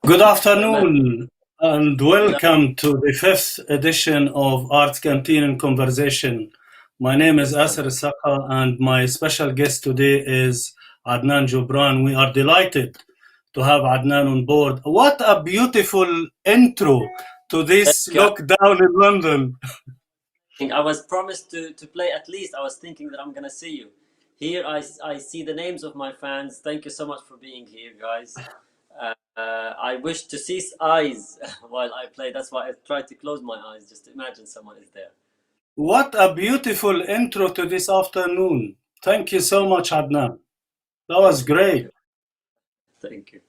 Good afternoon and welcome to the fifth edition of Arts Canteen and Conversation. My name is Aser El Saqqa and my special guest today is Adnan Joubran. We are delighted to have Adnan on board. What a beautiful intro to this lockdown in London. I was promised to play at least. I was thinking that I'm going to see you. Here I see the names of my fans. Thank you so much for being here, guys. I wish to see eyes while I play. That's why I tried to close my eyes just to imagine someone is there. What a beautiful intro to this afternoon. Thank you so much, Adnan. That was great. Thank you.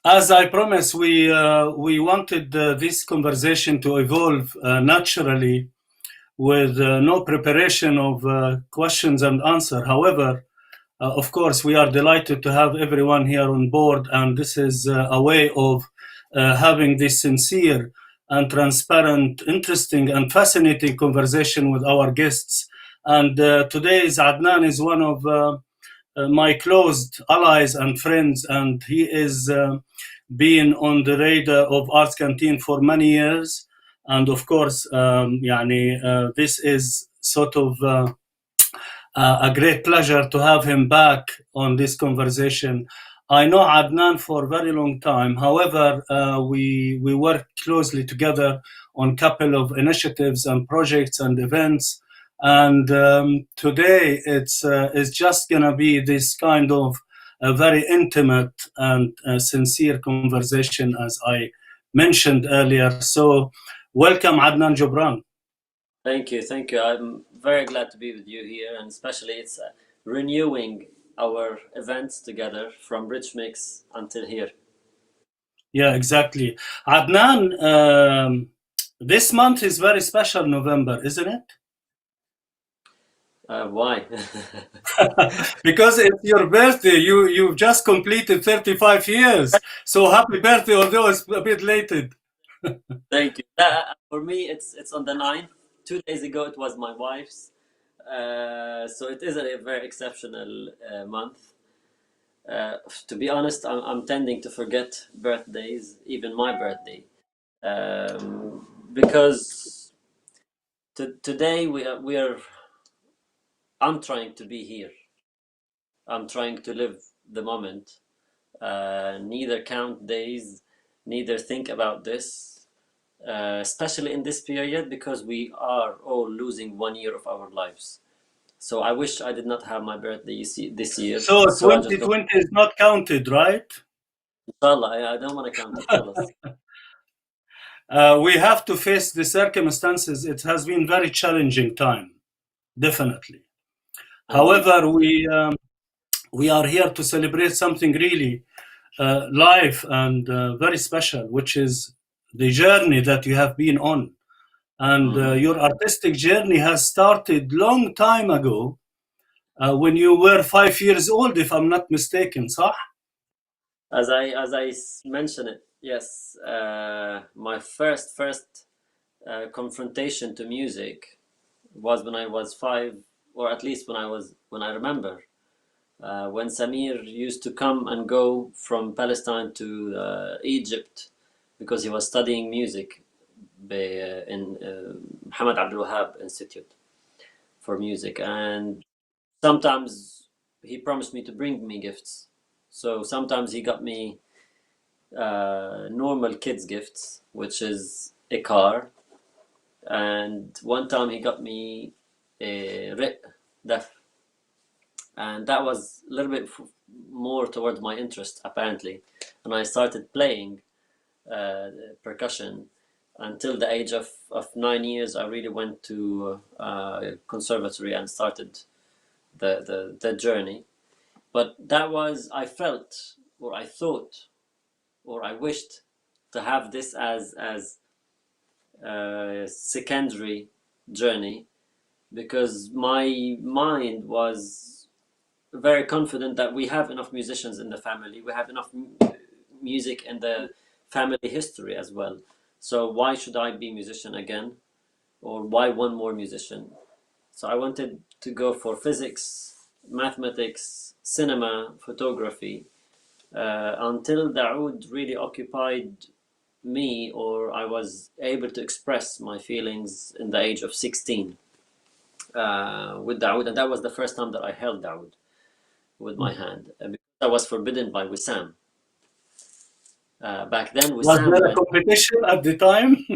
As I promised, we wanted this conversation to evolve naturally with no preparation of questions and answer. However, of course, we are delighted to have everyone here on board, and this is a way of having this sincere and transparent, interesting and fascinating conversation with our guests. And today's Adnan is one of my closed allies and friends, and he is been on the radar of Arts Canteen for many years. And of course, this is sort of a great pleasure to have him back on this conversation. I know Adnan for a very long time. However, we work closely together on a couple of initiatives and projects and events. And today it's just gonna be this kind of a very intimate and sincere conversation, as I mentioned earlier. So, welcome, Adnan Joubran. Thank you, thank you. I'm very glad to be with you here, and especially it's renewing our events together from Rich Mix until here. Yeah, exactly. Adnan, this month is very special, November, isn't it? Why? Because it's your birthday. You've just completed 35 years. So happy birthday, although it's a bit late. Thank you. For me, it's on the 9th. 2 days ago, it was my wife's. So it is a very exceptional month. To be honest, I'm tending to forget birthdays, even my birthday, because today we are. I'm trying to be here. I'm trying to live the moment. Neither count days, neither think about this, especially in this period because we are all losing 1 year of our lives. So I wish I did not have my birthday this year. So So I just 2020 is not counted, right? inshallah, I don't want to count it. Tell us. We have to face the circumstances. It has been very challenging time, definitely. However, we are here to celebrate something really live and very special, which is the journey that you have been on. And your artistic journey has started long time ago when you were 5 years old, if I'm not mistaken, صح? As I mentioned it, yes. My first confrontation to music was when I was 5, or at least when I remember. When Samir used to come and go from Palestine to Egypt because he was studying music in Muhammad Abdul Wahab Institute for Music, and sometimes he promised me to bring me gifts. So sometimes he got me normal kids gifts, which is a car, and one time he got me a def, and that was a little bit more towards my interest apparently, and I started playing percussion until the age of 9 years. I really went to conservatory and started the journey. But that was, I felt, or I thought, or I wished to have this as a secondary journey, because my mind was very confident that we have enough musicians in the family, we have enough music in the family history as well. So why should I be a musician again, or why one more musician? So I wanted to go for physics, mathematics, cinema, photography, until the oud really occupied me, or I was able to express my feelings in the age of 16 with the oud, and that was the first time that I held the oud with my hand, because I was forbidden by Wissam. Back then, Wissam was there a competition at the time?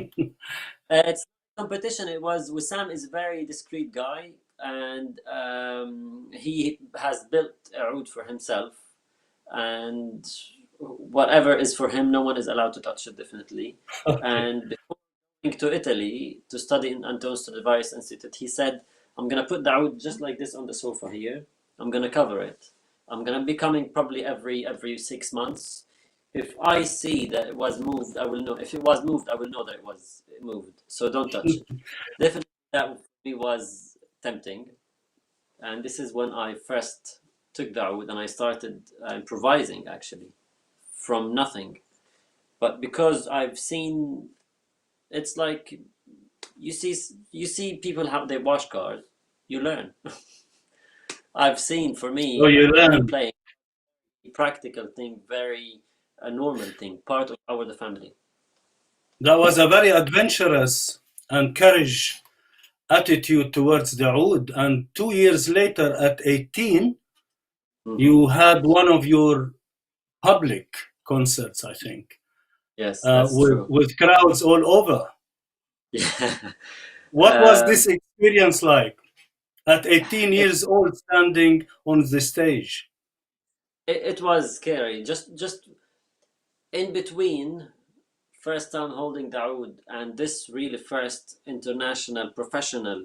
it's competition. It was Wissam is a very discreet guy, and he has built a oud for himself, and whatever is for him, no one is allowed to touch it, definitely. And before going to Italy to study in Anton Stradivarius Institute, he said, I'm going to put the oud just like this on the sofa here. I'm going to cover it. I'm going to be coming probably every 6 months. If I see that it was moved, I will know. If it was moved, I will know that it was moved. So don't touch it. Definitely that for me was tempting. And this is when I first took the oud and I started improvising, actually, from nothing. But because I've seen, it's like you see people how they wash cars, you learn. I've seen, for me, So you learn. playing practical thing, very a normal thing, part of the family. That was a very adventurous and courage attitude towards the oud. And 2 years later, at 18, Mhm. you had one of your public concerts, I think, Yes, that's true. with crowds all over. Yeah. What was Um, this experience like at 18 years old, standing on the stage? it was scary. Just in between first time holding the oud and this really first international professional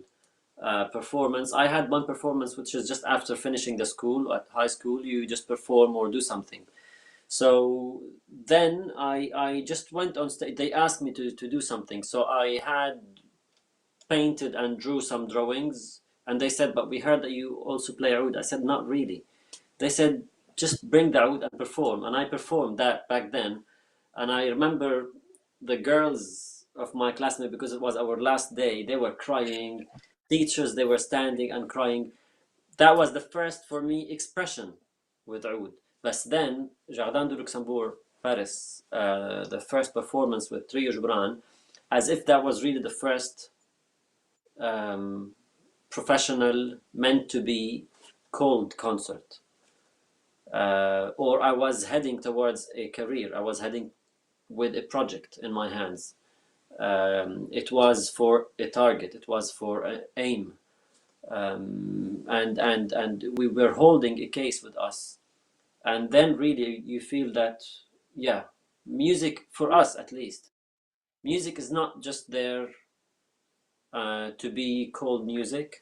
performance. I had one performance which is just after finishing the school at high school. You just perform or do something. So then I just went on stage. They asked me to do something. So I had painted and drew some drawings. And they said, but we heard that you also play oud. I said, not really. They said, just bring the oud and perform. And I performed that back then. And I remember the girls of my classmate, because it was our last day, they were crying. Teachers, they were standing and crying. That was the first for me expression with oud. But then, Jardin de Luxembourg, Paris, the first performance with Trio Joubran, as if that was really the first professional, meant to be called concert. Or I was heading towards a career. I was heading with a project in my hands. It was for a target. It was for an aim. And we were holding a case with us. And then really you feel that, yeah, music, for us at least, music is not just there to be called music.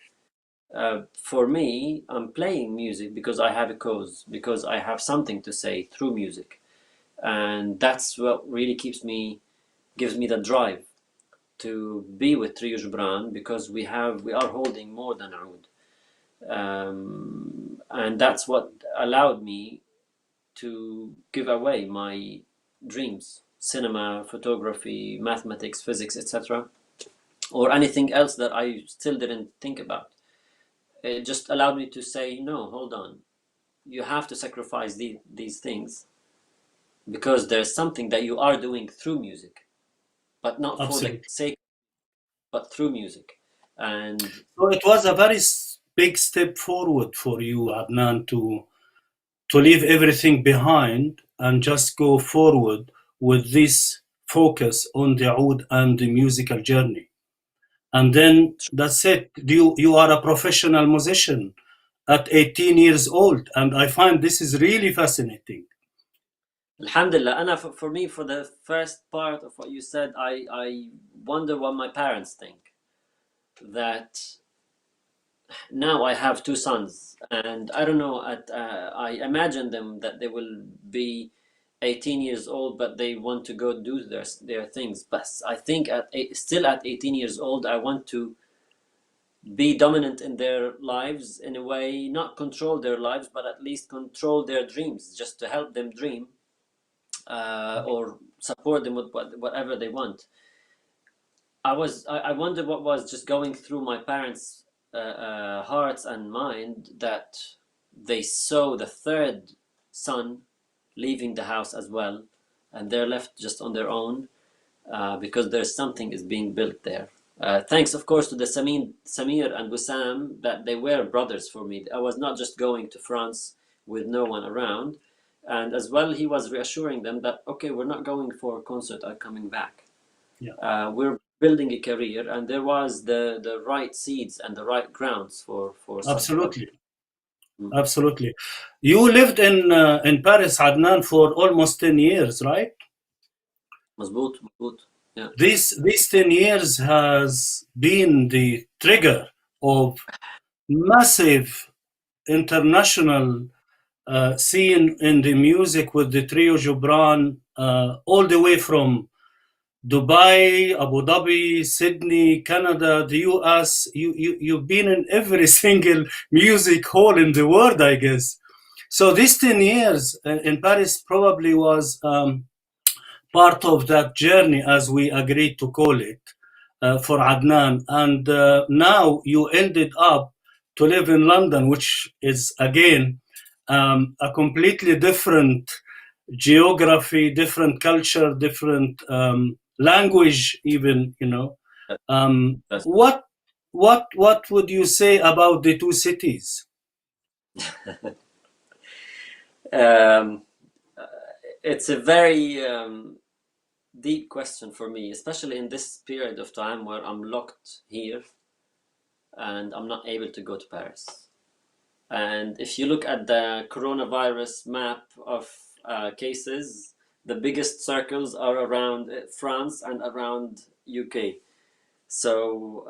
For me, I'm playing music because I have a cause, because I have something to say through music. And that's what really gives me the drive to be with Trio Joubran, because we are holding more than oud. And that's what allowed me to give away my dreams: cinema, photography, mathematics, physics, etc., or anything else that I still didn't think about. It just allowed me to say, no, hold on, you have to sacrifice these things, because there's something that you are doing through music, but not for the Absolutely. sake, but through music. And So it was a very big step forward for you, Adnan, to leave everything behind and just go forward with this focus on the oud and the musical journey. And then that's it. You are a professional musician at 18 years old, and I find this is really fascinating. Alhamdulillah, Anna, for me, for the first part of what you said, I wonder what my parents think. That now I have two sons, and I don't know, I imagine them that they will be 18 years old, but they want to go do their things. But I think still at 18 years old, I want to be dominant in their lives in a way, not control their lives, but at least control their dreams, just to help them dream, or support them with whatever they want. I wonder what was just going through my parents' hearts and mind, that they saw the third son leaving the house as well, and they're left just on their own, because there's something is being built there. Thanks, of course, to the Samir and Wissam, that they were brothers for me. I was not just going to France with no one around. And as well, he was reassuring them that, okay, we're not going for a concert, I'm coming back. Yeah, We're building a career, and there was the right seeds and the right grounds for such project. absolutely, absolutely. You lived in Paris, Adnan, for almost 10 years, right? مظبوط مظبوط. Yeah. These 10 years has been the trigger of massive international scene in the music with the Trio Joubran, all the way from Dubai, Abu Dhabi, Sydney, Canada, the US. You've been in every single music hall in the world, I guess. So these 10 years in Paris probably was part of that journey, as we agreed to call it, for Adnan. And now you ended up to live in London, which is, again, a completely different geography, different culture, different language, even, That- Um, that's what what would you say about the two cities? Um, it's a very deep question for me, especially in this period of time where I'm locked here and I'm not able to go to Paris. And if you look at the coronavirus map of cases, the biggest circles are around France and around UK. So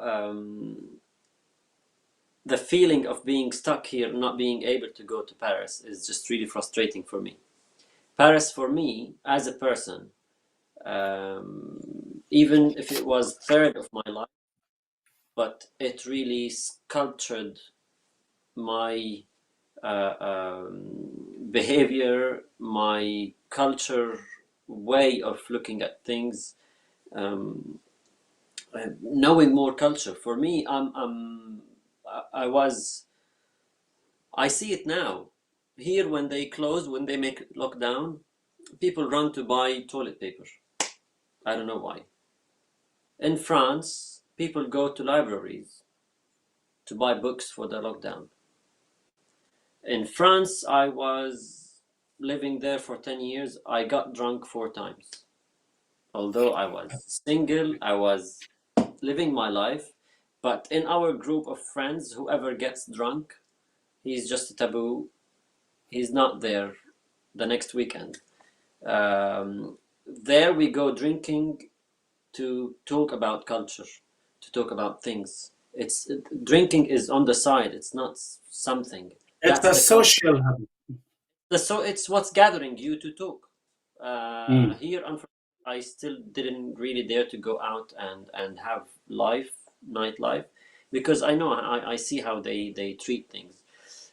the feeling of being stuck here, not being able to go to Paris, is just really frustrating for me. Paris, for me, as a person, even if it was third of my life, but it really sculptured my behavior, my culture, way of looking at things, knowing more culture. For me, I see it now. Here, when they close, when they make lockdown, people run to buy toilet paper. I don't know why. In France, people go to libraries to buy books for the lockdown. In France, I was living there for 10 years. I got drunk 4 times. Although I was single, I was living my life. But in our group of friends, whoever gets drunk, he's just a taboo. He's not there the next weekend. There we go drinking to talk about culture, to talk about things. It's drinking is on the side. It's not something. It's That's a the culture. social habit. So it's what's gathering you to talk. Mm. Here, unfortunately, I still didn't really dare to go out and have life, nightlife, because I know I see how they treat things.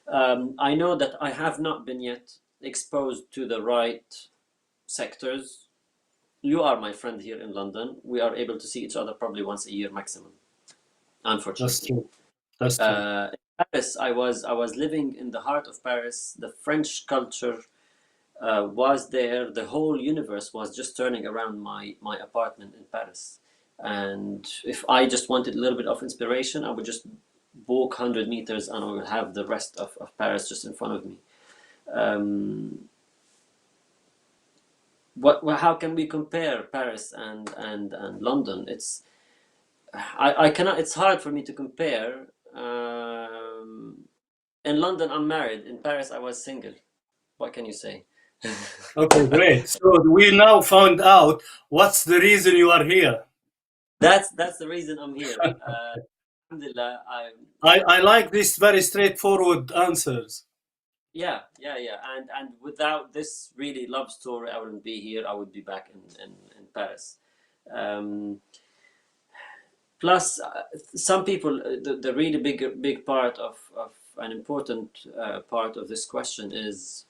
I know that I have not been yet exposed to the right sectors. You are my friend here in London. We are able to see each other probably once a year maximum, That's unfortunately. true. That's true. In Paris, I was living in the heart of Paris. The French culture was there. The whole universe was just turning around my apartment in Paris. And if I just wanted a little bit of inspiration, I would just walk 100 meters and I would have the rest of Paris just in front of me. How can we compare Paris and London? I cannot, it's hard for me to compare. In London, I'm married. In Paris, I was single. What can you say? Okay, great. So we now found out what's the reason you are here. That's the reason I'm here. Alhamdulillah, I like these very straightforward answers. yeah. And without this really love story, I wouldn't be here. I would be back in Paris. Um, Plus, some people, the really big part of an important part of this question is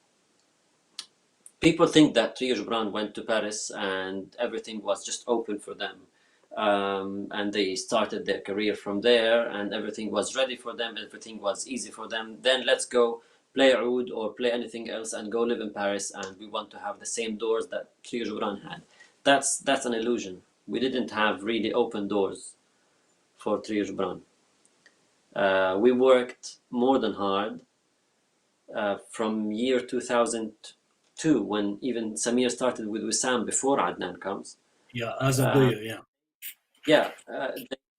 people think that Trio Joubran went to Paris and everything was just open for them. And they started their career from there and everything was ready for them, everything was easy for them. Then let's go play oud or play anything else and go live in Paris and we want to have the same doors that Trio Joubran had. That's an illusion. We didn't have really open doors for Trio Joubran. We worked more than hard from year 2002 when even Samir started with Wissam before Adnan comes. Yeah, as a Uh, duo, yeah. yeah,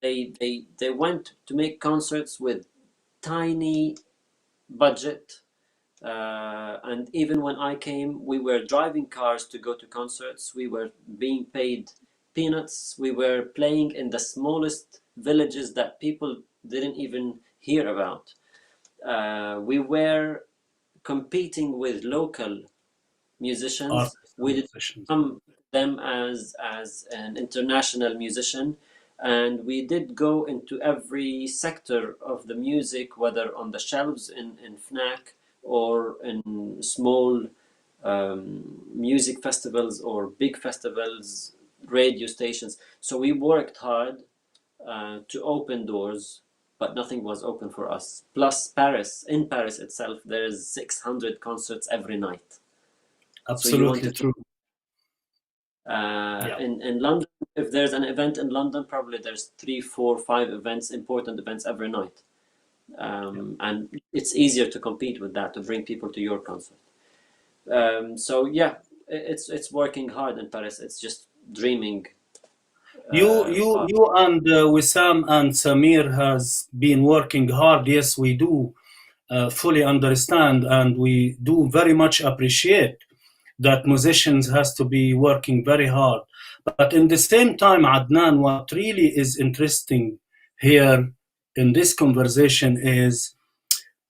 they went to make concerts with tiny budget. And even when I came, we were driving cars to go to concerts. We were being paid peanuts. We were playing in the smallest villages that people didn't even hear about. We were competing with local musicians. Artists We and did musicians. come them as an international musician, and we did go into every sector of the music, whether on the shelves in FNAC or in small music festivals or big festivals, radio stations. So we worked hard to open doors, but nothing was open for us. Plus, in Paris itself, there's 600 concerts every night. So you Absolutely wanted to true. Yeah. In London, if there's an event in London, probably there's 3, 4, 5 events, important events every night. And it's easier to compete with that, to bring people to your concert. So yeah, it's working hard in Paris. It's just dreaming far. You and Wissam and Samir has been working hard. Yes, we do fully understand, and we do very much appreciate that musicians has to be working very hard. But in the same time, Adnan, what really is interesting here in this conversation is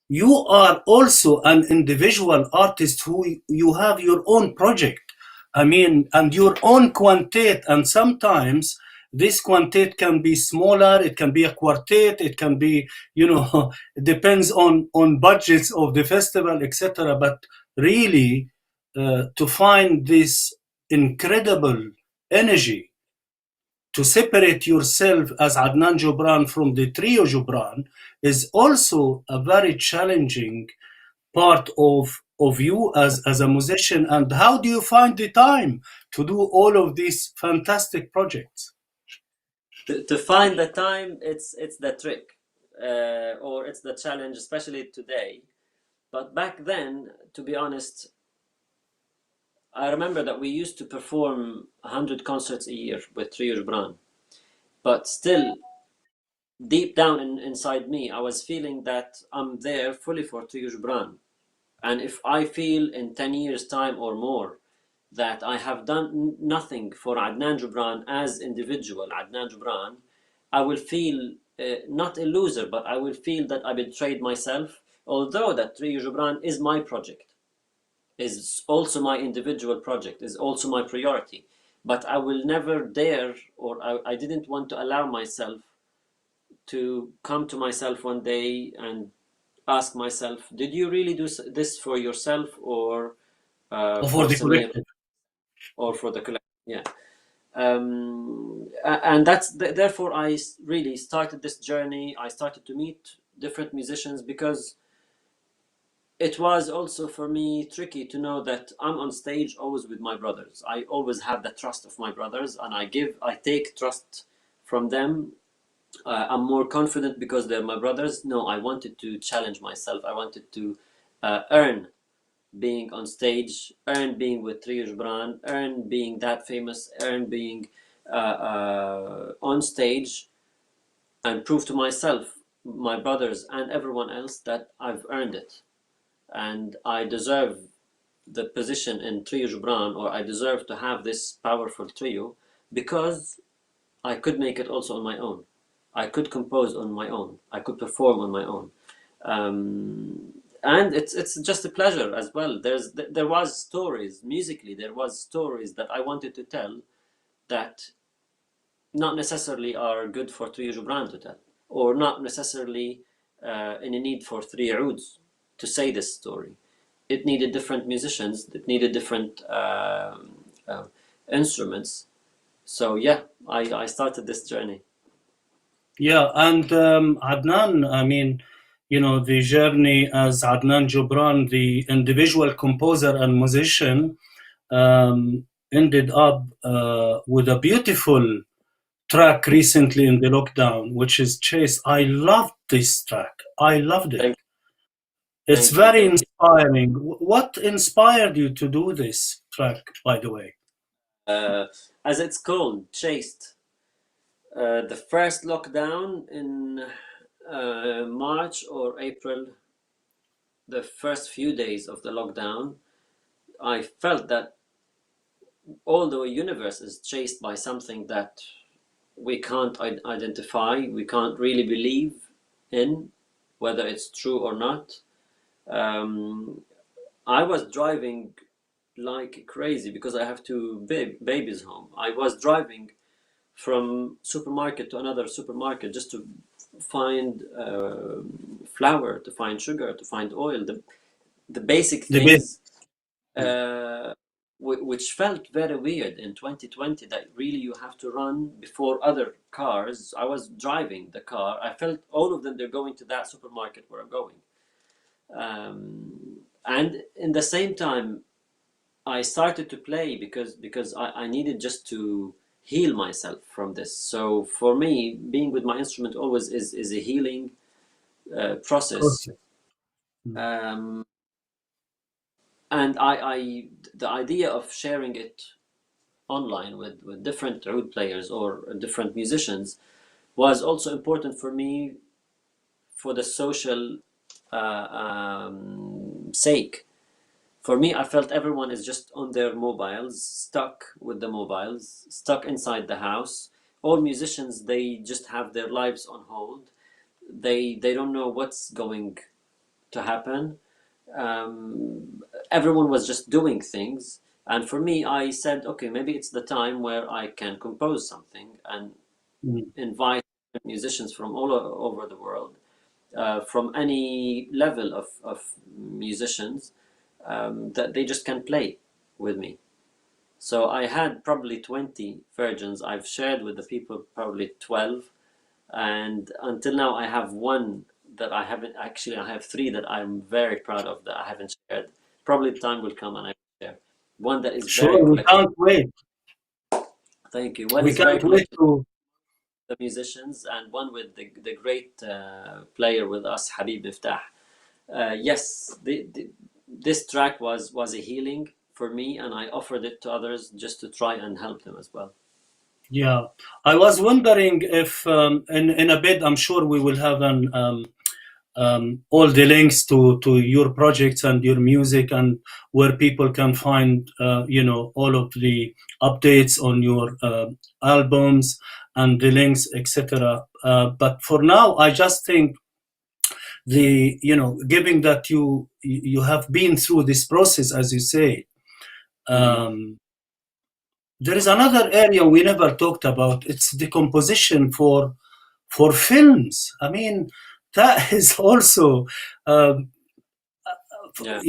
you are also an individual artist who you have your own project. I mean, and your own quintet. And sometimes this quintet can be smaller, it can be a quartet, it can be, it depends on budgets of the festival, etc. But really, to find this incredible energy to separate yourself as Adnan Joubran from the Trio Joubran is also a very challenging part of you as a musician. And how do you find the time to do all of these fantastic projects? To find the time, it's the trick, or it's the challenge, especially today. But back then, to be honest, I remember that we used to perform 100 concerts a year with Trio Joubran. But still, deep down inside me, I was feeling that I'm there fully for Trio Joubran. And if I feel in 10 years' time or more that I have done nothing for Adnan Joubran as individual, Adnan Joubran, I will feel not a loser, but I will feel that I betrayed myself. Although that Trio Joubran is my project, is also my individual project, is also my priority. But I will never dare, or I didn't want to allow myself to come to myself one day and ask myself, did you really do this for yourself, or For for the Samir, collective. or for the collective? Yeah. And that's therefore I really started this journey. I started to meet different musicians because it was also for me tricky to know that I'm on stage always with my brothers. I always have the trust of my brothers, and I take trust from them. I'm more confident because they're my brothers. No, I wanted to challenge myself. I wanted to earn being on stage, earn being with Trio Joubran, earn being that famous, earn being on stage, and prove to myself, my brothers, and everyone else that I've earned it. And I deserve the position in Trio Joubran, or I deserve to have this powerful trio, because I could make it also on my own. I could compose on my own. I could perform on my own. And it's just a pleasure as well. There was stories musically. There was stories that I wanted to tell that not necessarily are good for Trio Joubran to tell, or not necessarily in a need for three ouds to say this story. It needed different musicians. It needed different instruments. So yeah, I started this journey. Yeah, and Adnan, I mean, the journey as Adnan Joubran, the individual composer and musician, ended up with a beautiful track recently in the lockdown, which is Chase. I loved this track. I loved it. Thank, It's thank you, very thank you. inspiring. What inspired you to do this track, by the way? As it's called, Chased. The first lockdown in March or April, the first few days of the lockdown, I felt that all the universe is chased by something that we can't identify, we can't really believe in, whether it's true or not. I was driving like crazy because I have two babies home. I was driving from supermarket to another supermarket just to find flour, to find sugar, to find oil, the basic The best. things, which felt very weird in 2020, that really you have to run before other cars. I was driving the car. I felt all of them, they're going to that supermarket where I'm going. And in the same time, I started to play because I needed just to heal myself from this. So for me, being with my instrument always is a healing process. Okay. Um, and the idea of sharing it online with different oud players or different musicians was also important for me for the social sake. For me, I felt everyone is just on their mobiles, stuck with the mobiles, stuck inside the house. All musicians, they just have their lives on hold. They don't know what's going to happen. Everyone was just doing things. And for me, I said, okay, maybe it's the time where I can compose something and Mm. invite musicians from all over the world, from any level of musicians, that they just can play with me. So I had probably 20 versions. I've shared with the people probably 12. And until now, I have one that I haven't actually. I have three that I'm very proud of that I haven't shared. Probably the time will come and I will share. One that is very Sure, we collective. can't wait. Thank you. One We is very can't wait collective, to. the musicians, and one with the great player with us, Habib Miftah. Yes, this track was a healing for me, and I offered it to others just to try and help them as well. Yeah, I was wondering if in a bit, I'm sure we will have an all the links to your projects and your music and where people can find all of the updates on your albums and the links, etc. But for now, I just think the given that you have been through this process, as you say. Mm. Um, there is another area we never talked about. It's the composition for films. I mean, that is also, um, Yeah,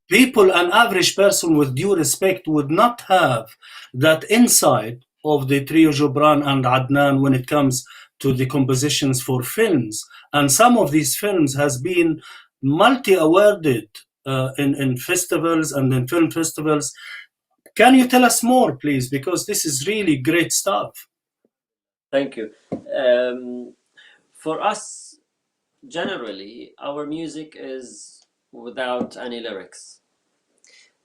people, an average person with due respect would not have that insight of the Trio Joubran and Adnan when it comes to the compositions for films. And some of these films has been multi-awarded in festivals and in film festivals. Can you tell us more, please? Because this is really great stuff. thank you. Um, for us, generally, our music is without any lyrics.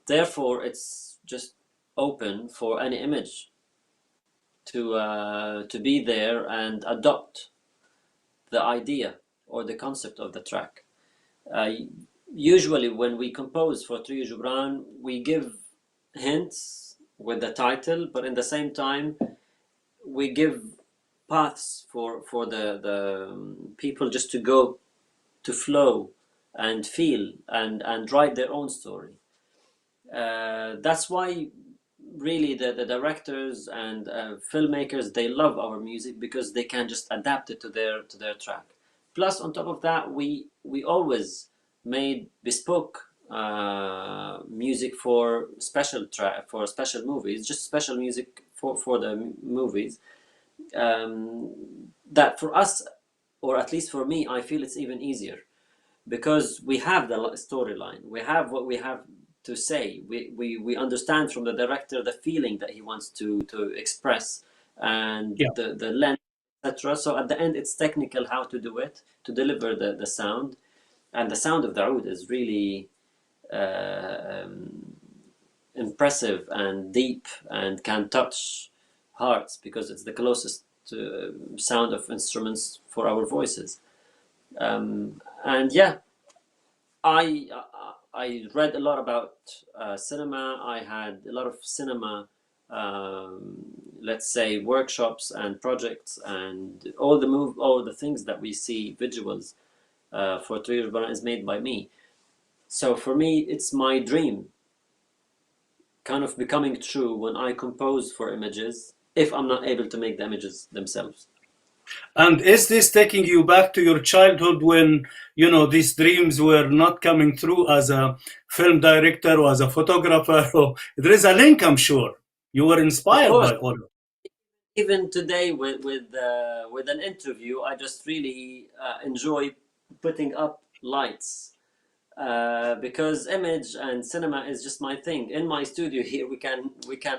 Therefore, it's just open for any image to be there and adopt the idea or the concept of the track. Uh, Usually, when we compose for Trio Joubran, we give hints with the title, but in the same time, we give paths for the people just to go to flow and feel and write their own story. That's why really the directors and filmmakers, they love our music because they can just adapt it to their track. Plus, on top of that, we always made bespoke music for for special movies, just special music for the movies. That for us, or at least for me, I feel it's even easier because we have the storyline, we have what we have to say, we understand from the director the feeling that he wants to express and Yeah. the length, etc. So at the end, it's technical how to do it, to deliver the sound. And the sound of the oud is really impressive and deep and can touch hearts because it's the closest sound of instruments for our voices. And yeah, I I read a lot about cinema. I had a lot of cinema, let's say, workshops and projects, and all the things that we see, visuals for Trio Joubran is made by me. So for me, it's my dream, kind of becoming true when I compose for images. If I'm not able to make the images themselves. And is this taking you back to your childhood when, these dreams were not coming through as a film director or as a photographer? Or there is a link, I'm sure. You were Of inspired course, by all of it. even today with an interview, I just really enjoy putting up lights because image and cinema is just my thing. In my studio here, we can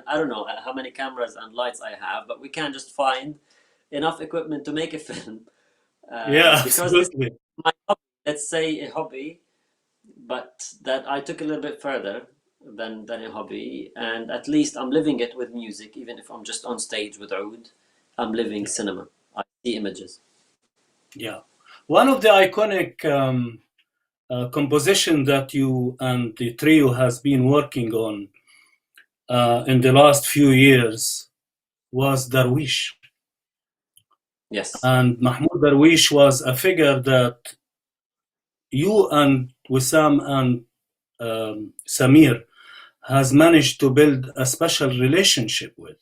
I don't know how many cameras and lights I have, but we can just find enough equipment to make a film. Yeah, Because this is absolutely. my hobby, let's say a hobby, but that I took a little bit further than a hobby, and at least I'm living it with music, even if I'm just on stage with oud. I'm living Yeah. cinema. I see images. Yeah. One of the iconic composition that you and the trio has been working on in the last few years was Darwish. Yes. And Mahmoud Darwish was a figure that you and Wissam and Samir has managed to build a special relationship with.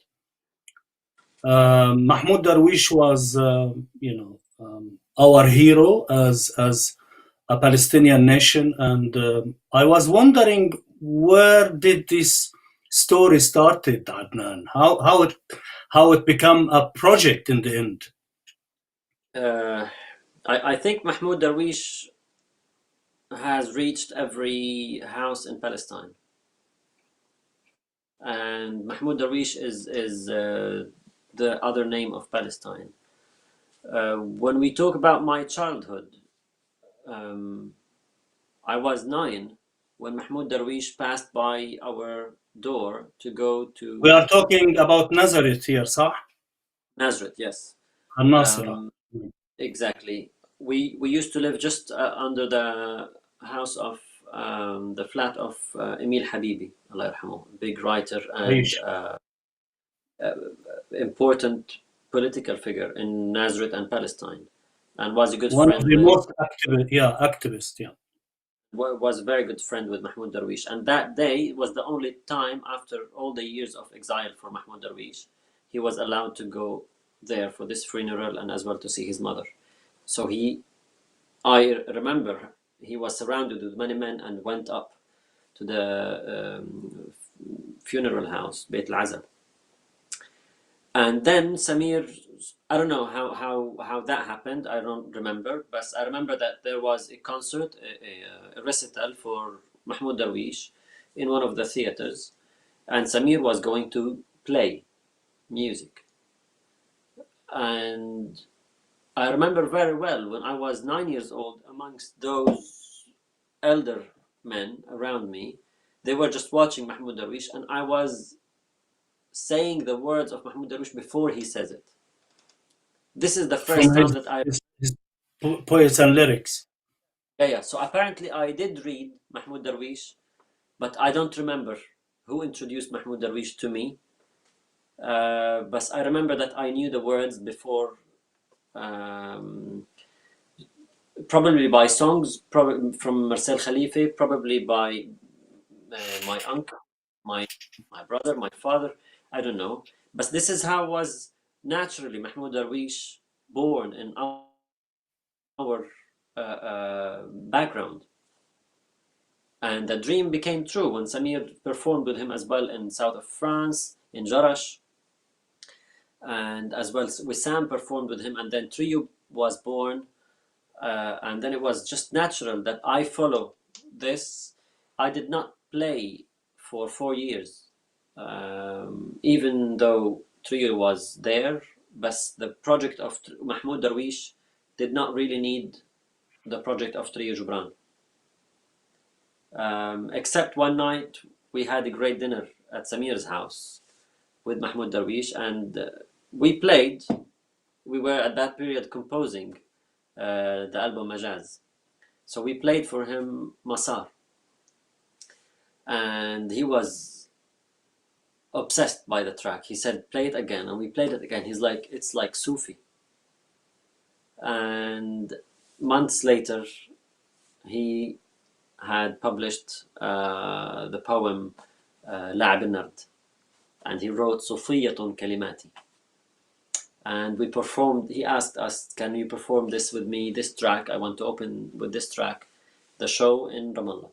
Mahmoud Darwish was, our hero as a Palestinian nation, and I was wondering where did this story started, Adnan? How it become a project in the end? Uh, I think Mahmoud Darwish has reached every house in Palestine, and Mahmoud Darwish is the other name of Palestine. When we talk about my childhood, um, I was 9 when Mahmoud Darwish passed by our door to go We to are talking about Nazareth here, صح? Nazareth. Yes, الناصرة. um, exactly. We used to live just under the house of the flat of Emil Habibi, Allah yarhamuh, big writer and عيش. uh, important political figure in Nazareth and Palestine, and was a good One of friend the with most activist, yeah. was a very good friend with Mahmoud Darwish. And that day was the only time after all the years of exile for Mahmoud Darwish, he was allowed to go there for this funeral and as well to see his mother. So I remember he was surrounded with many men and went up to the funeral house, Beit Al-Azal. And then Samir, I don't know how that happened. I don't remember, but I remember that there was a concert, a recital for Mahmoud Darwish in one of the theaters, and Samir was going to play music. And I remember very well when I was 9 years old, amongst those elder men around me, they were just watching Mahmoud Darwish, and I was saying the words of Mahmoud Darwish before he says it. This is the From first time that I his poets and lyrics. yeah. So apparently I did read Mahmoud Darwish, but I don't remember who introduced Mahmoud Darwish to me. But I remember that I knew the words before, um, probably by songs, probably from Marcel Khalifa, probably by my uncle, my brother, my father. I don't know. But this is how was naturally Mahmoud Darwish born in our background. And the dream became true when Samir performed with him as well in south of France, in Jarash, and as well Wissam performed with him, and then Trio was born, and then it was just natural that I follow this. I did not play for 4 years, even though Trio was there, but the project of Mahmoud Darwish did not really need the project of Trio Joubran. Except one night we had a great dinner at Samir's house with Mahmoud Darwish, and we played. We were at that period composing the album Majaz. So we played for him Masar, and he was obsessed by the track. He said, "Play it again," and we played it again. He's like, "It's like Sufi." And months later, he had published the poem لعب النرد, and he wrote صوفية كلماتي. And we performed. He asked us, "Can you perform this with me? This track, I want to open with this track, the show in Ramallah."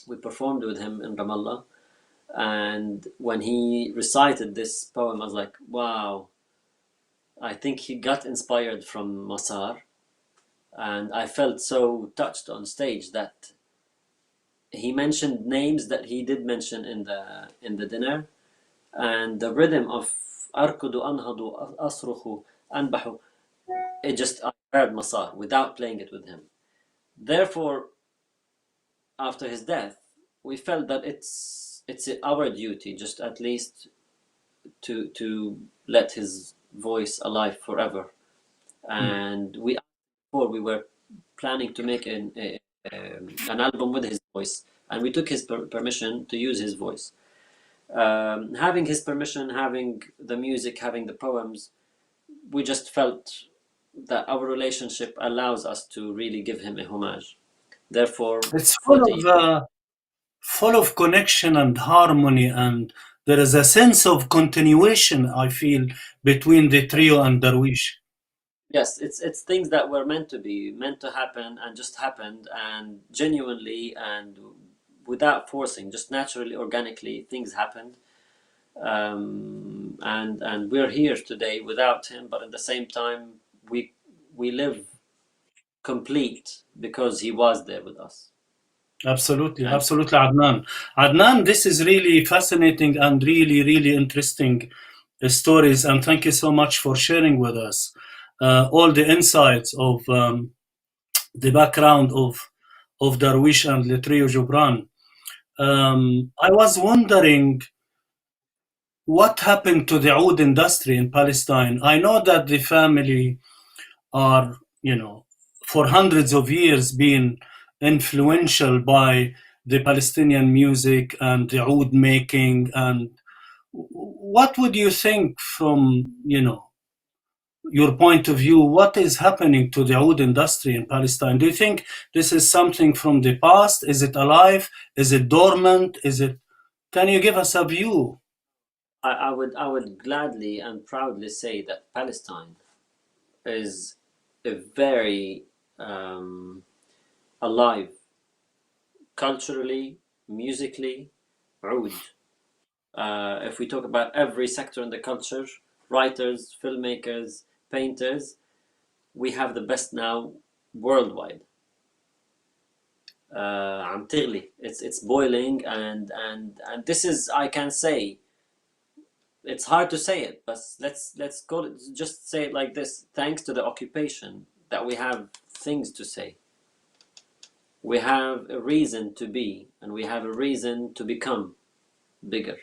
We performed with him in Ramallah, and when he recited this poem, I was like, "Wow!" I think he got inspired from Masar, and I felt so touched on stage that he mentioned names that he did mention in the dinner, and the rhythm of أركض أنهض أصرخ أنبح, it just, I heard Masar without playing it with him. Therefore, after his death, we felt that it's our duty, just at least to let his voice alive forever. And before we were planning to make an album with his voice, and we took his permission to use his voice. Having his permission, having the music, having the poems, we just felt that our relationship allows us to really give him a homage. Therefore, It's 40 full of connection and harmony, and there is a sense of continuation, I feel, between the trio and Darwish. Yes, it's things that were meant to be, meant to happen, and just happened, and genuinely and without forcing, just naturally, organically, things happened. And we're here today without him, but at the same time, we live complete because he was there with us. Absolutely, And absolutely, Adnan. Adnan, this is really fascinating and really, really interesting stories, and thank you so much for sharing with us all the insights of the background of Darwish and the Trio Joubran. I was wondering what happened to the oud industry in Palestine. I know that the family are, for hundreds of years been influential by the Palestinian music and the oud making. And what would you think from, your point of view, what is happening to the oud industry in Palestine? Do you think this is something from the past? Is it alive? Is it dormant? Can you give us a view? I would gladly and proudly say that Palestine is a very alive, culturally, musically, oud. If we talk about every sector in the culture, writers, filmmakers, painters, we have the best now worldwide. عم تغلي. It's boiling, and this is, I can say, it's hard to say it, but let's call it, just say it like this: thanks to the occupation, that we have things to say. We have a reason to be, and we have a reason to become bigger.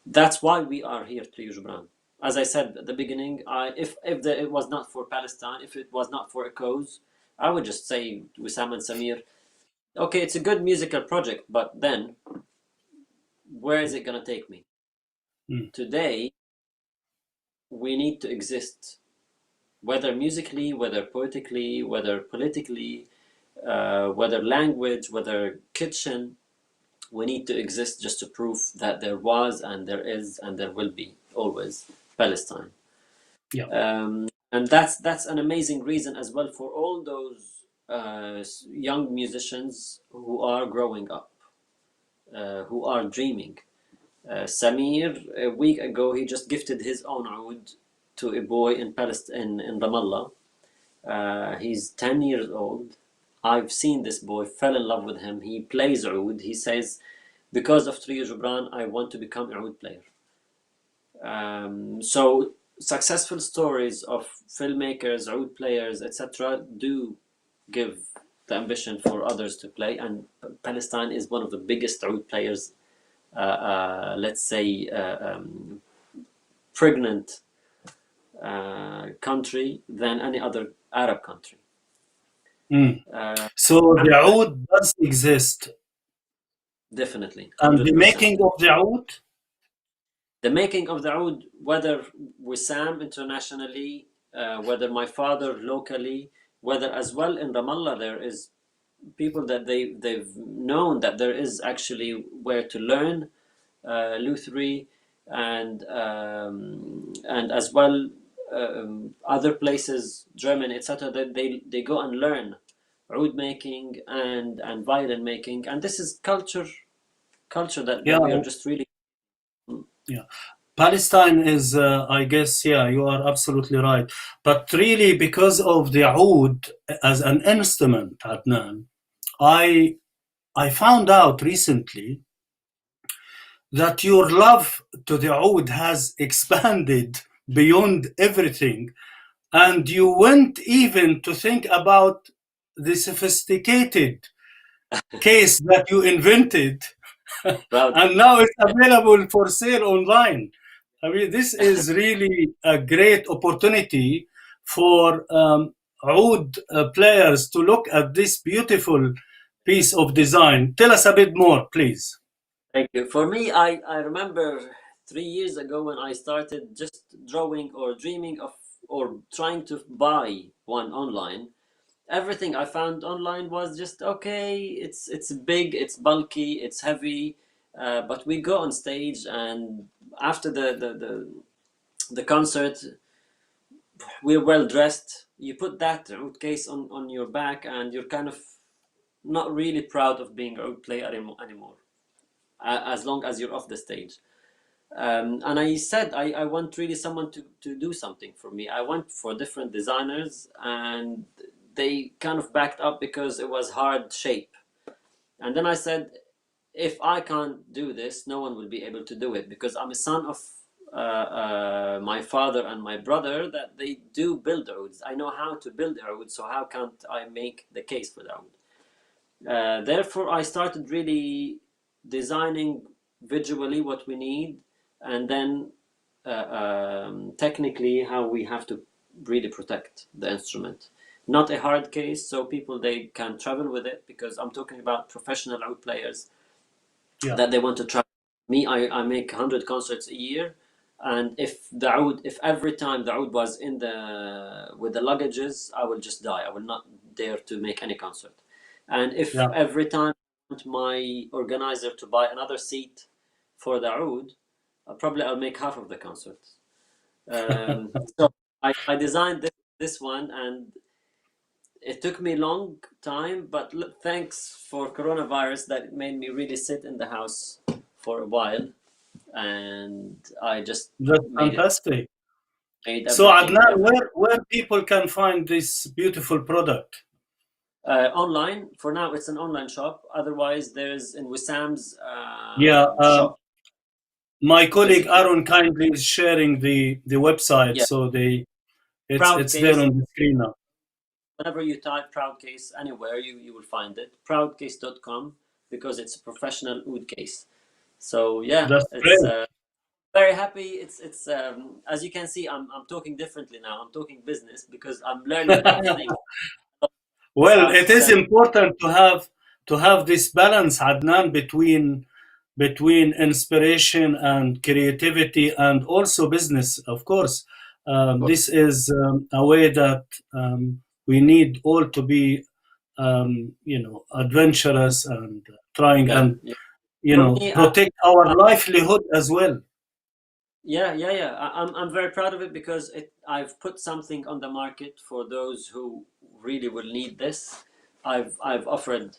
That's why we are here, Trio Joubran. As I said at the beginning, if it was not for Palestine, if it was not for a cause, I would just say to Wissam and Samir, okay, it's a good musical project, but then where is it gonna take me? Today, we need to exist, whether musically, whether poetically, whether politically, whether language, whether kitchen. We need to exist just to prove that there was, and there is, and there will be always Palestine. Yeah. And that's an amazing reason as well for all those young musicians who are growing up, who are dreaming. Samir, a week ago, he just gifted his own oud to a boy in Palestine, in Ramallah. He's 10 years old. I've seen this boy, fell in love with him. He plays oud. He says, because of Trio Joubran, I want to become a oud player. So successful stories of filmmakers, oud players, etc., do give the ambition for others to play. And Palestine is one of the biggest oud players, let's say, pregnant country than any other Arab country. So the oud does exist. Definitely. 100%. And the making of the oud? The making of the oud, whether Wissam internationally, whether my father locally, whether as well in Ramallah, there is people that they've known that there is actually where to learn lutherie, and as well other places, Germany, etc., that they go and learn oud making and violin making, and this is culture that we are just really. Yeah. Palestine is, I guess, yeah, you are absolutely right. But really, because of the oud as an instrument, Adnan, I I found out recently that your love to the oud has expanded beyond everything, and you went even to think about the sophisticated case that you invented, Proud. and now it's available for sale online. I mean, this is really a great opportunity for oud players to look at this beautiful piece of design. Tell us a bit more, please. Thank you. For me, I remember 3 years ago when I started just drawing or dreaming of or trying to buy one online. Everything I found online was just okay. It's big, it's bulky, it's heavy. But we go on stage, and after the concert, we're well dressed. You put that oud case on your back, and you're kind of not really proud of being a oud player anymore. As long as you're off the stage. And I said, I want really someone to do something for me. I went for different designers, and they kind of backed up because it was hard shape. And then I said, if I can't do this, no one will be able to do it, because I'm a son of my father and my brother that they do build ouds. I know how to build ouds, so how can't I make the case for the oud? Therefore, I started really designing visually what we need, and then technically how we have to really protect the instrument. Not a hard case, so people they can travel with it, because I'm talking about professional oud players Yeah. that they want to travel. Me, I make 100 concerts a year, and if every time the oud was in the with the luggages, I will just die. I will not dare to make any concert. And if Yeah. every time I want my organizer to buy another seat for the oud, probably I'll make half of the concert. So I designed this one, and it took me a long time, but thanks for coronavirus that made me really sit in the house for a while, and I just That's made it, fantastic. made So everything Adnan, where people can find this beautiful product? online. For now, it's an online shop. Otherwise, there's in Wissam's Yeah, shop, my colleague basically. Aaron kindly is sharing the website, Yeah, so Proud it's there Case. on the screen now. Whenever you type Proud Case anywhere, you will find it. Proudcase.com, because it's a professional oud case. So yeah, That's it's great. very happy. It's as you can see, I'm talking differently now. I'm talking business because I'm learning a lot of things. It's Well, how to it is sell. important to have this balance, Adnan, between inspiration and creativity and also business, of course. This is a way that we need all to be, adventurous and trying Yeah, and, yeah. For me, protect our livelihood as well. yeah. I'm very proud of it because I've put something on the market for those who really will need this. I've offered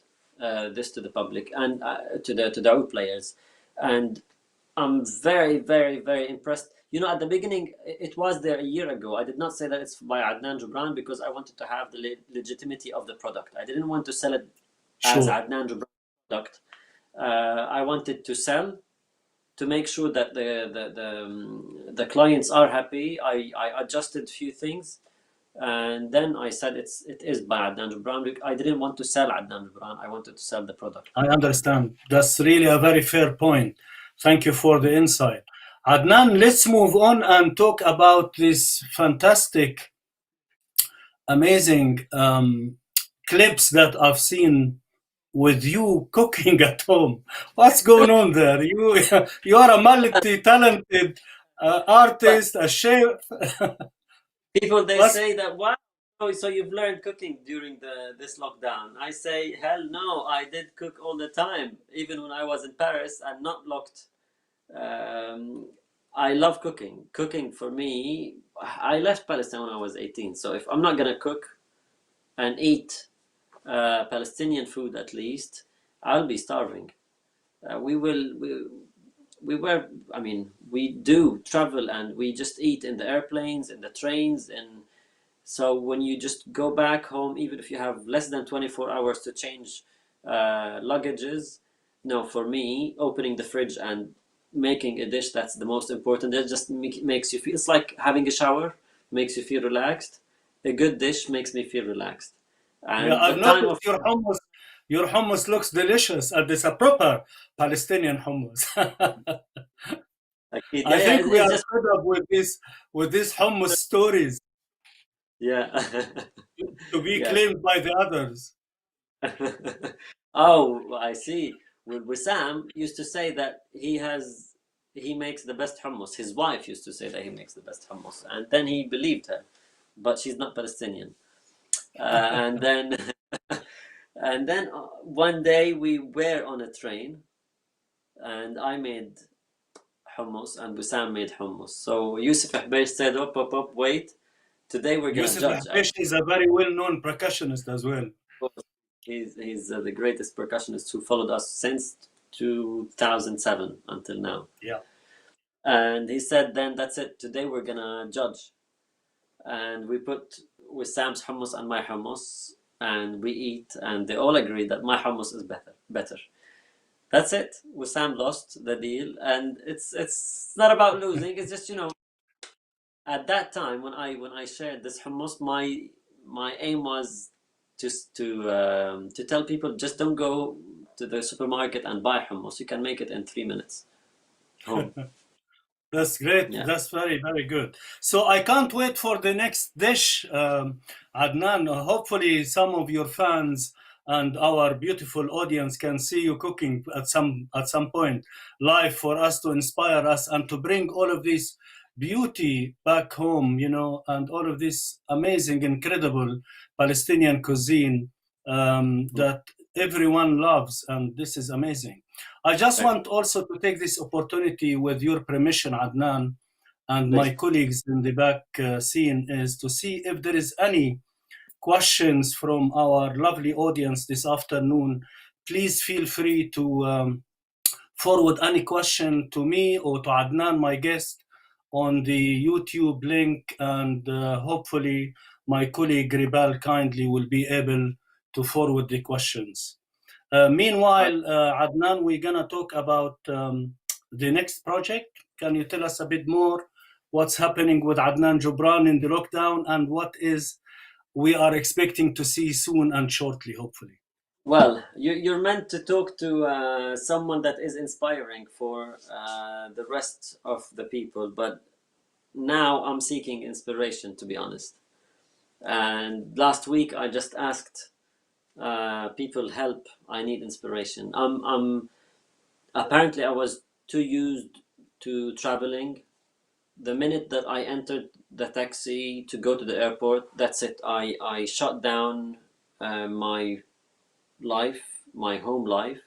this to the public and to the oud players, and I'm very impressed. You know, at the beginning, it was there a year ago. I did not say that it's by Adnan Joubran because I wanted to have the legitimacy of the product. I didn't want to sell it as Sure. Adnan Joubran product. I wanted to sell to make sure that the clients are happy. I adjusted a few things, and then I said it is by Adnan Joubran. I didn't want to sell Adnan Joubran. I wanted to sell the product. I understand. That's really a very fair point. Thank you for the insight. Adnan, let's move on and talk about this fantastic, amazing clips that I've seen with you cooking at home. What's going on there? You are a multi-talented But artist, a chef. people they What's say that wow, so you've learned cooking during this lockdown. I say hell no, I did cook all the time, even when I was in Paris and not locked. Um, I love cooking. Cooking for me, I left Palestine when I was 18. So if I'm not gonna cook and eat Palestinian food at least, I'll be starving. We will. We were. I mean, we do travel and we just eat in the airplanes, in the trains, and so when you just go back home, even if you have less than 24 hours to change luggages. No, for me, opening the fridge and making a dish, that's the most important. That just makes you feel, it's like having a shower, makes you feel relaxed. A good dish makes me feel relaxed. Yeah, And the I've time noticed of, your hummus looks delicious, and it's a proper Palestinian hummus. like, I yeah, think we it's are just, fed up with these hummus stories yeah. to be Yes. claimed by the others. Oh, I see. Wissam used to say that he makes the best hummus. His wife used to say that he makes the best hummus, and then he believed her, but she's not Palestinian. And then and then one day we were on a train, and I made hummus, and Wissam made hummus. So Yusuf Ahbesh said, "Up, up, up, wait! Today we're gonna Yusuf judge." Ahbesh is a very well-known percussionist as well. He's the greatest percussionist who followed us since 2007 until now. Yeah. And he said, then that's it. Today we're gonna judge. And we put with Sam's hummus and my hummus, and we eat, and they all agreed that my hummus is better. That's it. Wissam lost the deal, and it's not about losing. It's just, at that time when I shared this hummus, my aim was just to tell people, just don't go to the supermarket and buy hummus. You can make it in 3 minutes home. That's great. Yeah. That's very, very good. So I can't wait for the next dish, Adnan. Hopefully, some of your fans and our beautiful audience can see you cooking at some point live for us to inspire us and to bring all of this beauty back home, and all of this amazing, incredible Palestinian cuisine that everyone loves, and this is amazing. I just Thank want also to take this opportunity, with your permission, Adnan, and you. my colleagues in the back scene, is to see if there is any questions from our lovely audience this afternoon. Please feel free to forward any question to me or to Adnan, my guest, on the YouTube link, and hopefully my colleague Ribal kindly will be able to forward the questions. Meanwhile, Adnan, we're gonna talk about the next project. Can you tell us a bit more what's happening with Adnan Joubran in the lockdown, and what is we are expecting to see soon and shortly, hopefully? Well, you're meant to talk to someone that is inspiring for the rest of the people, but now I'm seeking inspiration, to be honest. And last week I just asked people, help, I need inspiration. Apparently I was too used to traveling. The minute that I entered the taxi to go to the airport, that's it. I shut down my life, my home life,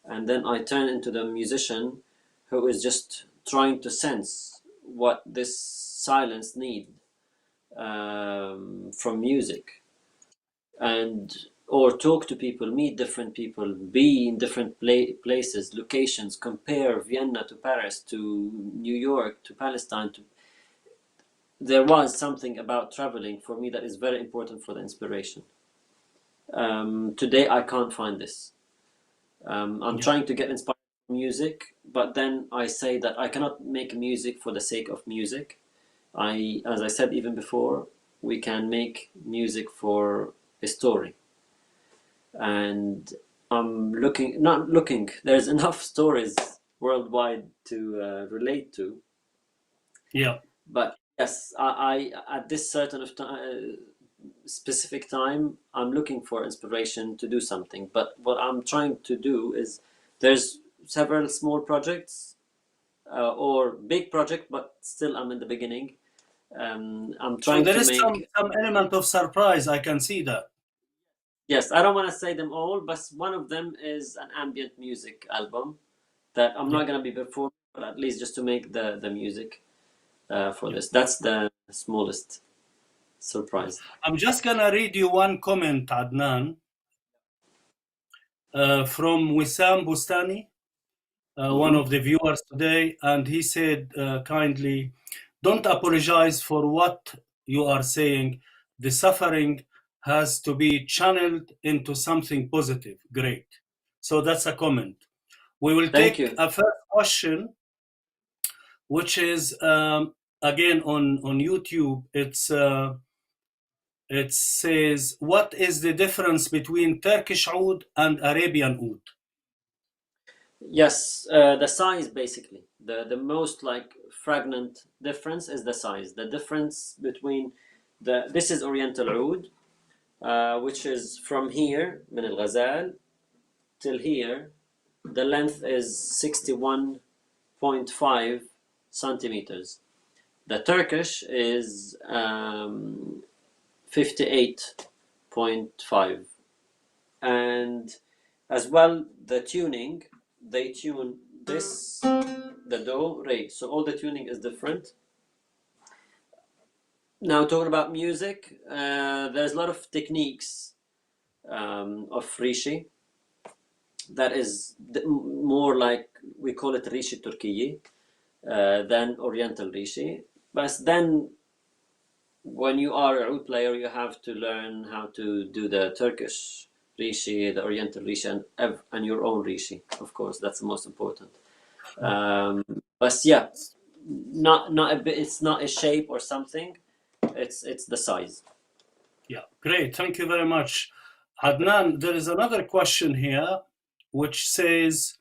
and then I turn into the musician who is just trying to sense what this silence need from music, and or talk to people, meet different people, be in different places, locations, compare Vienna to Paris to New York to Palestine. There was something about traveling for me that is very important for the inspiration. Today I can't find this. I'm Yeah. trying to get inspired from music, but then I say that I cannot make music for the sake of music. As I said even before, we can make music for a story. And I'm not looking, there's enough stories worldwide to relate to. Yeah. But yes, I at this certain of time, specific time, I'm looking for inspiration to do something. But what I'm trying to do is, there's several small projects or big project, but still I'm in the beginning. I'm So trying there to is some make, some element of surprise. I can see that. yes, I don't want to say them all, but one of them is an ambient music album that I'm Yeah. not going to be performing, but at least just to make the music for Yeah. this. That's the smallest surprise. I'm just gonna read you one comment, Adnan, from Wissam Bustani, one Hmm. of the viewers today, and he said kindly, "Don't apologize for what you are saying. The suffering has to be channeled into something positive. Great. So that's a comment. We will Thank take you. a first question, which is again on YouTube. It says, what is the difference between Turkish oud and Arabian oud? Yes, the size basically. The most like fragment difference is the size. The difference between this is Oriental oud, which is from here, من الغزال, till here. The length is 61.5 centimeters. The Turkish is 58.5. And as well, the tuning, they tune this, the do, re. So all the tuning is different. Now, talking about music, there's a lot of techniques of rishi. That is more like, we call it rishi Turkiye than Oriental rishi. But then, when you are a oud player, you have to learn how to do the Turkish rishi, the Oriental rishi, and your own rishi. Of course, that's the most important. But yeah, not a bit. It's not a shape or something. It's the size. Yeah, great. Thank you very much. Adnan, there is another question here which says,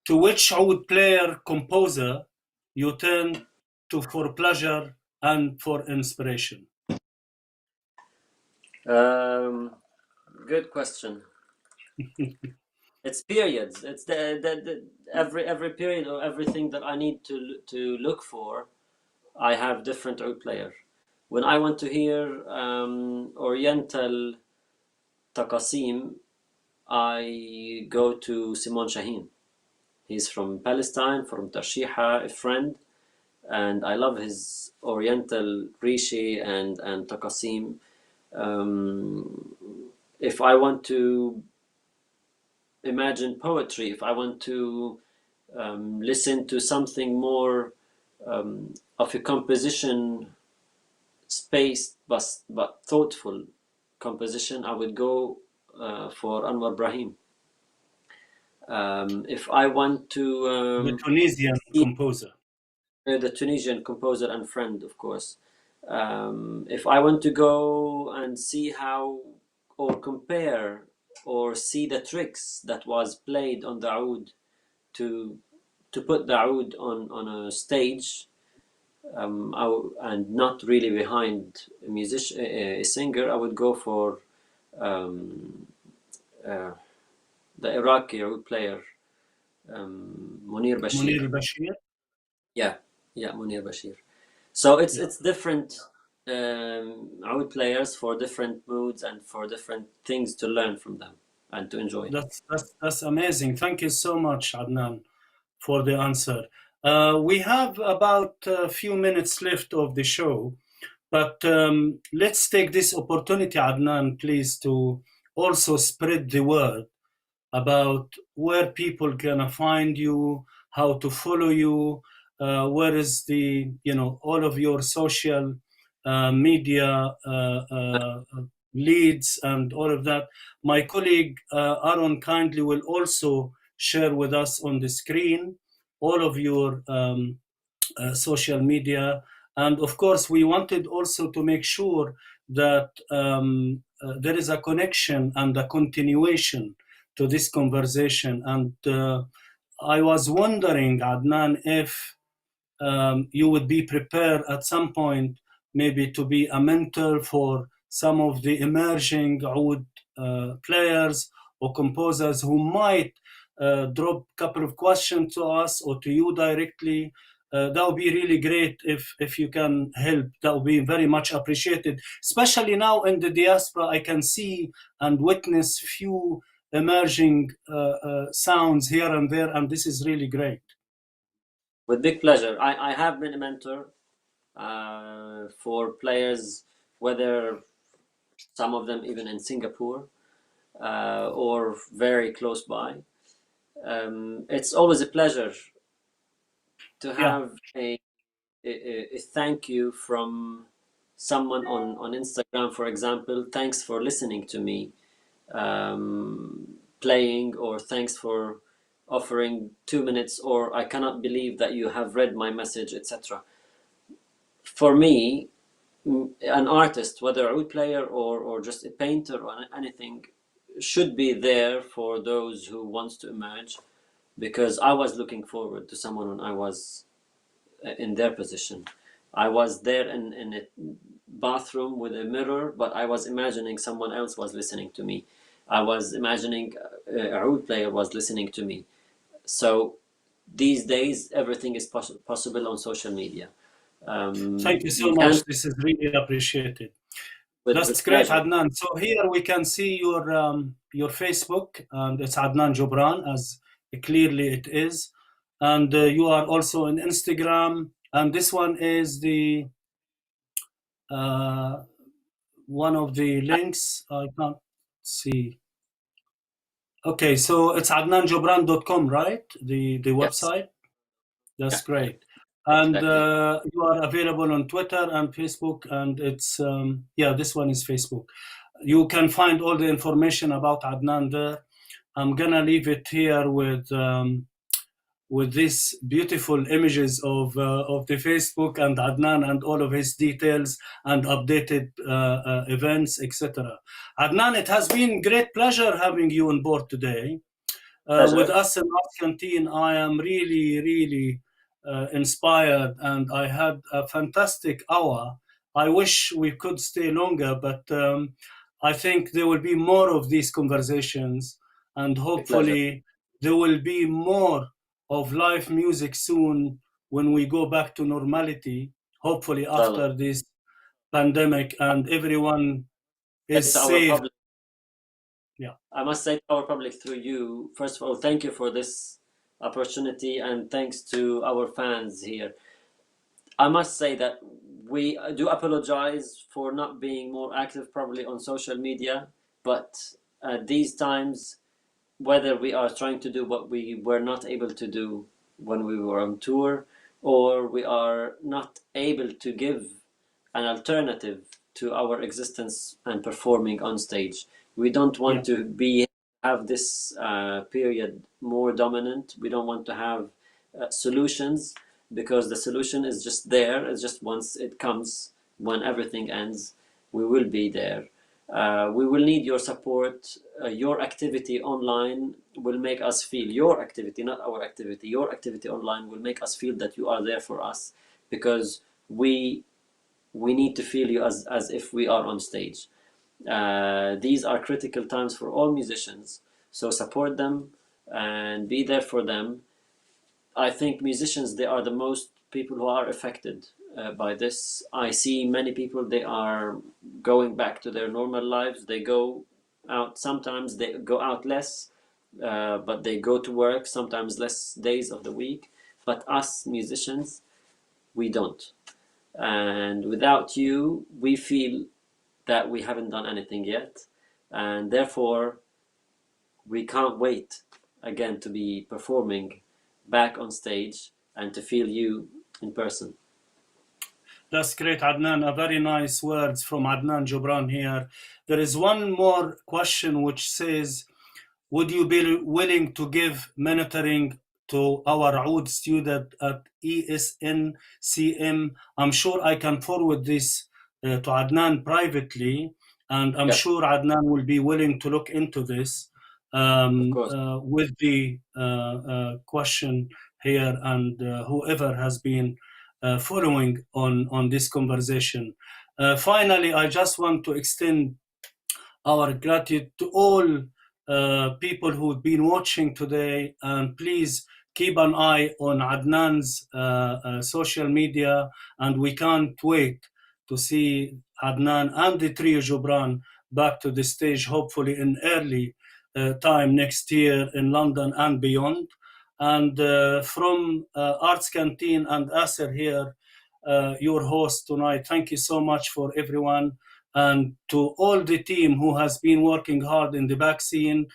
to which oud player composer you turn to for pleasure and for inspiration? Good question. It's periods. It's the every period or everything that I need to look for. I have different oud player. When I want to hear Oriental Taqasim, I go to Simon Shaheen. He's from Palestine, from Tarshiha, a friend, and I love his Oriental Rishi and Taqasim. If I want to imagine poetry, if I want to listen to something more of a composition spaced but thoughtful composition, I would go for Anwar Brahim. If I want to The Tunisian see composer. the Tunisian composer and friend, of course. If I want to go and see how or compare or see the tricks that was played on the oud to put the oud on a stage, and not really behind a musician, a singer, I would go for uh, the Iraqi oud player, Munir Bashir. Munir Bashir? Yeah, Munir Bashir. So it's Yeah. different oud players for different moods and for different things to learn from them and to enjoy. That's amazing. Thank you so much, Adnan, for the answer. We have about a few minutes left of the show, but let's take this opportunity, Adnan, please, to also spread the word about where people can find you, how to follow you, where is all of your social media leads and all of that. My colleague Aaron kindly will also share with us on the screen all of your social media. And of course, we wanted also to make sure that there is a connection and a continuation to this conversation. And I was wondering, Adnan, if you would be prepared at some point maybe to be a mentor for some of the emerging oud players or composers who might drop a couple of questions to us or to you directly. That would be really great if you can help. That would be very much appreciated. Especially now in the diaspora, I can see and witness few emerging sounds here and there, and this is really great. With big pleasure. I have been a mentor for players, whether some of them even in Singapore or very close by. It's always a pleasure to Yeah. have a thank you from someone on Instagram, for example, thanks for listening to me playing, or thanks for offering 2 minutes, or I cannot believe that you have read my message, etc. For me, an artist, whether a wood player or just a painter or anything, should be there for those who wants to emerge, because I was looking forward to someone when I was in their position. I was there in a bathroom with a mirror, but I was imagining someone else was listening to me. I was imagining a oud player was listening to me. So these days, everything is possible on social media. Thank you so You much. can, This is really appreciated. That's with great, pleasure. Adnan. So here we can see your Facebook, and it's Adnan Joubran, as clearly it is. And you are also on Instagram. And this one is the one of the links. I can't see. Okay, so it's adnanjoubran.com, right? The Yes. website. Yeah, That's great. And exactly. you are available on Twitter and Facebook, and it's yeah, this one is Facebook. You can find all the information about Adnan there. I'm gonna leave it here with these beautiful images of the Facebook and Adnan and all of his details and updated events, etc. Adnan, it has been great pleasure having you on board today. With Pleasure. us in Arts Canteen, I am really, really inspired, and I had a fantastic hour. I wish we could stay longer, but I think there will be more of these conversations, and A pleasure. hopefully there will be more of live music soon when we go back to normality, hopefully Inshallah. after this pandemic and everyone Say is to our safe. public, Yeah. I must say to our public through you, first of all, thank you for this opportunity, and thanks to our fans here. I must say that we do apologize for not being more active probably on social media, but at these times, whether we are trying to do what we were not able to do when we were on tour, or we are not able to give an alternative to our existence and performing on stage. We don't want Yeah. to have this period more dominant. We don't want to have solutions, because the solution is just there. It's just once it comes, when everything ends, we will be there. We will need your support. Your activity online will make us feel, your activity, not our activity, your activity online will make us feel that you are there for us, because we need to feel you as if we are on stage. These are critical times for all musicians, so support them and be there for them. I think musicians, they are the most people who are affected by this. I see many people, they are going back to their normal lives. They go out, sometimes they go out less, but they go to work sometimes less days of the week. But us musicians, we don't. And without you, we feel that we haven't done anything yet, and therefore we can't wait again to be performing back on stage and to feel you in person. That's great, Adnan. A very nice words from Adnan Joubran here. There is one more question which says, would you be willing to give mentoring to our oud student at ESNCM? I'm sure I can forward this to Adnan privately, and I'm Yeah, sure Adnan will be willing to look into this of course. with the question here, and whoever has been following on this conversation. Finally, I just want to extend our gratitude to all people who've been watching today, and please keep an eye on Adnan's social media, and we can't wait to see Adnan and the Trio Joubran back to the stage, hopefully in early time next year in London and beyond. And from Arts Canteen and Aser here, your host tonight, thank you so much for everyone, and to all the team who has been working hard in the back scene,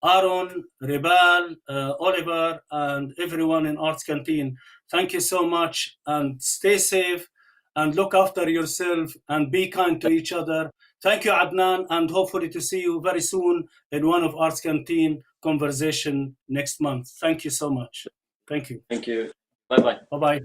Aaron, Rebal, Oliver, and everyone in Arts Canteen. Thank you so much, and stay safe, and look after yourself and be kind to each other. Thank you, Adnan, and hopefully to see you very soon in one of Arts Canteen conversation next month. Thank you so much. Thank you. Thank you. Bye-bye. Bye-bye.